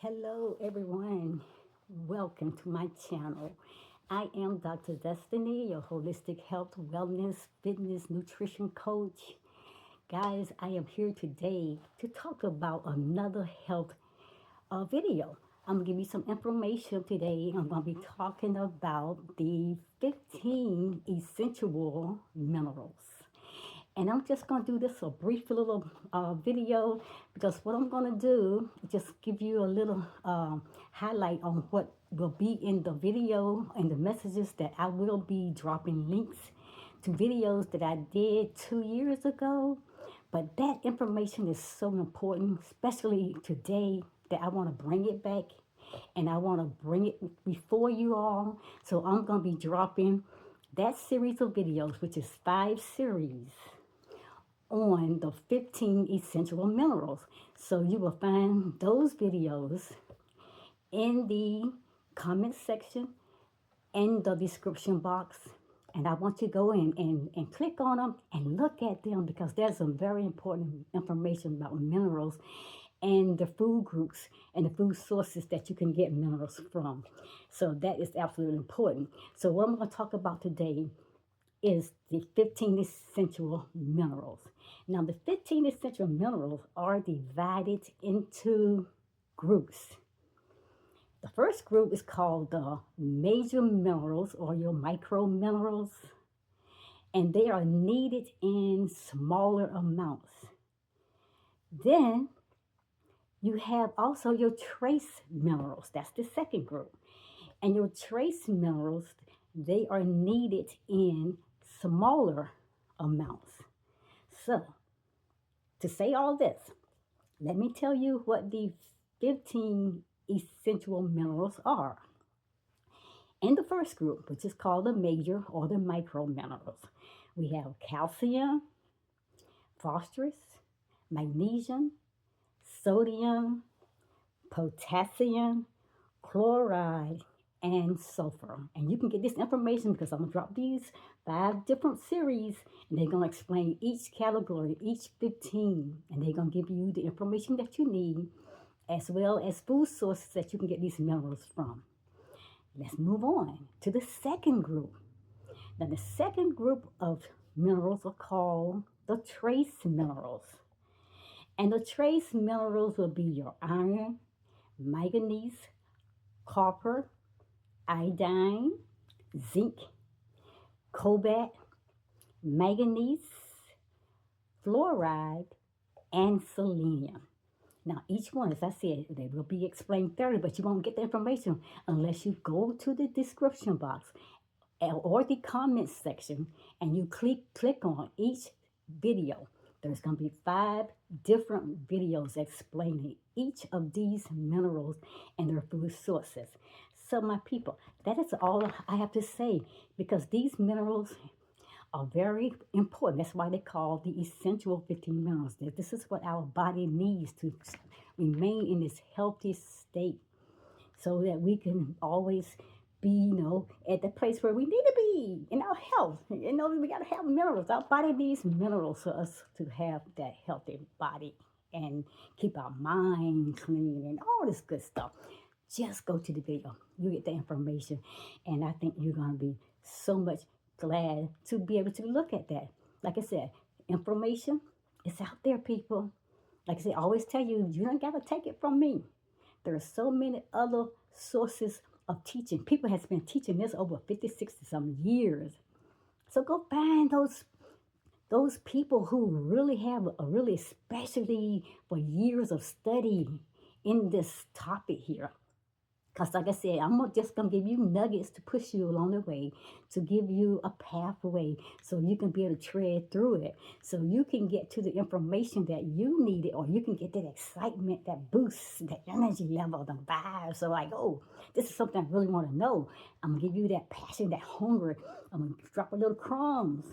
Hello, everyone. Welcome to my channel. I am Dr. Destiny, your holistic health, wellness, fitness, nutrition coach. Guys, I am here today to talk about another health video. I'm going to give you some information today. I'm going to be talking about the 15 essential minerals. And I'm just going to do this a brief little video because what I'm going to do is just give you a little highlight on what will be in the video and the messages that I will be dropping links to videos that I did 2 years ago. But that information is so important, especially today, that I want to bring it back and I want to bring it before you all. So I'm going to be dropping that series of videos, which is 5 series on the 15 essential minerals. So you will find those videos in the comment section and the description box. And I want you to go in and click on them and look at them because there's some very important information about minerals and the food groups and the food sources that you can get minerals from. So that is absolutely important. So what I'm going to talk about today is the 15 essential minerals. Now, the 15 essential minerals are divided into groups. The first group is called the major minerals or your micro minerals, and they are needed in smaller amounts. Then you have also your trace minerals. That's the second group. And your trace minerals, they are needed in smaller amounts. So, to say all this, let me tell you what the 15 essential minerals are. In the first group, which is called the major or the micro minerals, we have calcium, phosphorus, magnesium, sodium, potassium, chloride, and sulfur. And you can get this information because I'm going to drop these 5 different series and they're going to explain each category, each 15, and they're going to give you the information that you need as well as food sources that you can get these minerals from. Let's move on to the second group. Now, the second group of minerals are called the trace minerals. And the trace minerals will be your iron, manganese, copper, iodine, zinc, cobalt, manganese, fluoride, and selenium. Now, each one, as I said, they will be explained thoroughly, but you won't get the information unless you go to the description box or the comment section and you click on each video. There's going to be 5 different videos explaining each of these minerals and their food sources. So my people, that is all I have to say because these minerals are very important. That's why they call the essential 15 minerals. This is what our body needs to remain in this healthy state so that we can always be, at the place where we need to be in our health. We got to have minerals. Our body needs minerals for us to have that healthy body and keep our mind clean and all this good stuff. Just go to the video. You get the information. And I think you're going to be so much glad to be able to look at that. Like I said, information is out there, people. Like I said, I always tell you, you don't got to take it from me. There are so many other sources of teaching. People has been teaching this over 50, 60 some years. So go find those people who really have a really specialty for years of study in this topic here. Because like I said, I'm just going to give you nuggets to push you along the way, to give you a pathway so you can be able to tread through it, so you can get to the information that you needed, or you can get that excitement, that boost, that energy level, the vibe. So like, oh, this is something I really want to know. I'm going to give you that passion, that hunger. I'm going to drop a little crumbs.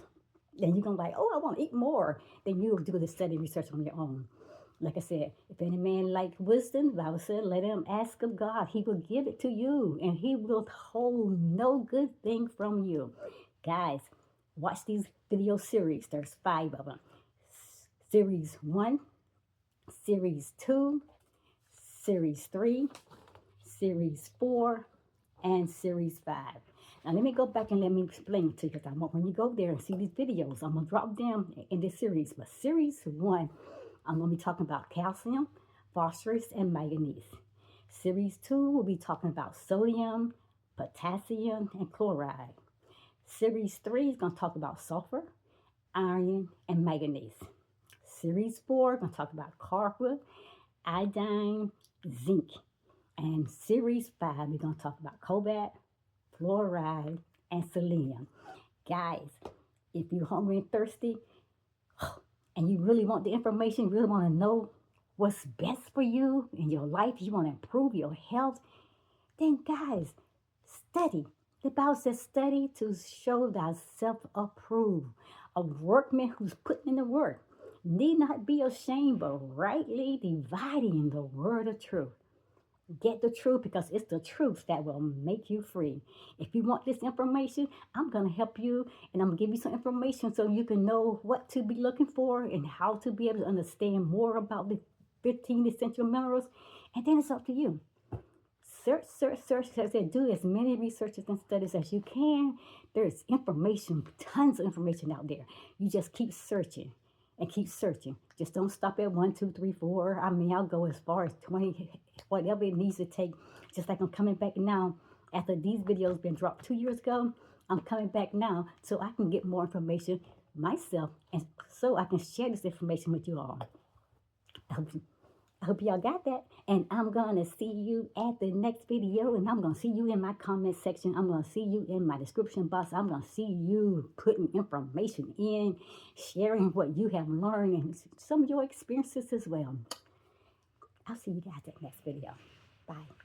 Then you're going to be like, oh, I want to eat more. Then you'll do the study research on your own. Like I said, if any man lack wisdom, the Bible said, let him ask of God. He will give it to you, and he will hold no good thing from you. Guys, watch these video series. There's 5 of them. Series 1, Series 2, Series 3, Series 4, and Series 5. Now, let me go back and let me explain it to you, because I want when you go there and see these videos, I'm going to drop them in this series. But Series 1, I'm going to be talking about calcium, phosphorus, and manganese. Series 2, we'll be talking about sodium, potassium, and chloride. Series 3 is going to talk about sulfur, iron, and manganese. Series 4, going to talk about copper, iodine, zinc. And Series 5, we're going to talk about cobalt, fluoride, and selenium. Guys, if you're hungry and thirsty, and you really want the information, really want to know what's best for you in your life, you want to improve your health, then guys, study. The Bible says study to show thyself approved. A workman who's putting in the work need not be ashamed, but rightly dividing the word of truth. Get the truth, because it's the truth that will make you free. If you want this information, I'm going to help you, and I'm going to give you some information so you can know what to be looking for and how to be able to understand more about the 15 essential minerals. And then it's up to you. Search. As I said, do as many researches and studies as you can. There's information, tons of information out there. You just keep searching and keep searching. Just don't stop at 1, 2, 3, 4. I mean, I'll go as far as 20, whatever it needs to take. Just like I'm coming back now after these videos been dropped 2 years ago. I'm coming back now so I can get more information myself, and so I can share this information with you all. I hope y'all got that. And I'm going to see you at the next video. And I'm going to see you in my comment section. I'm going to see you in my description box. I'm going to see you putting information in, sharing what you have learned and some of your experiences as well. I'll see you guys at the next video. Bye.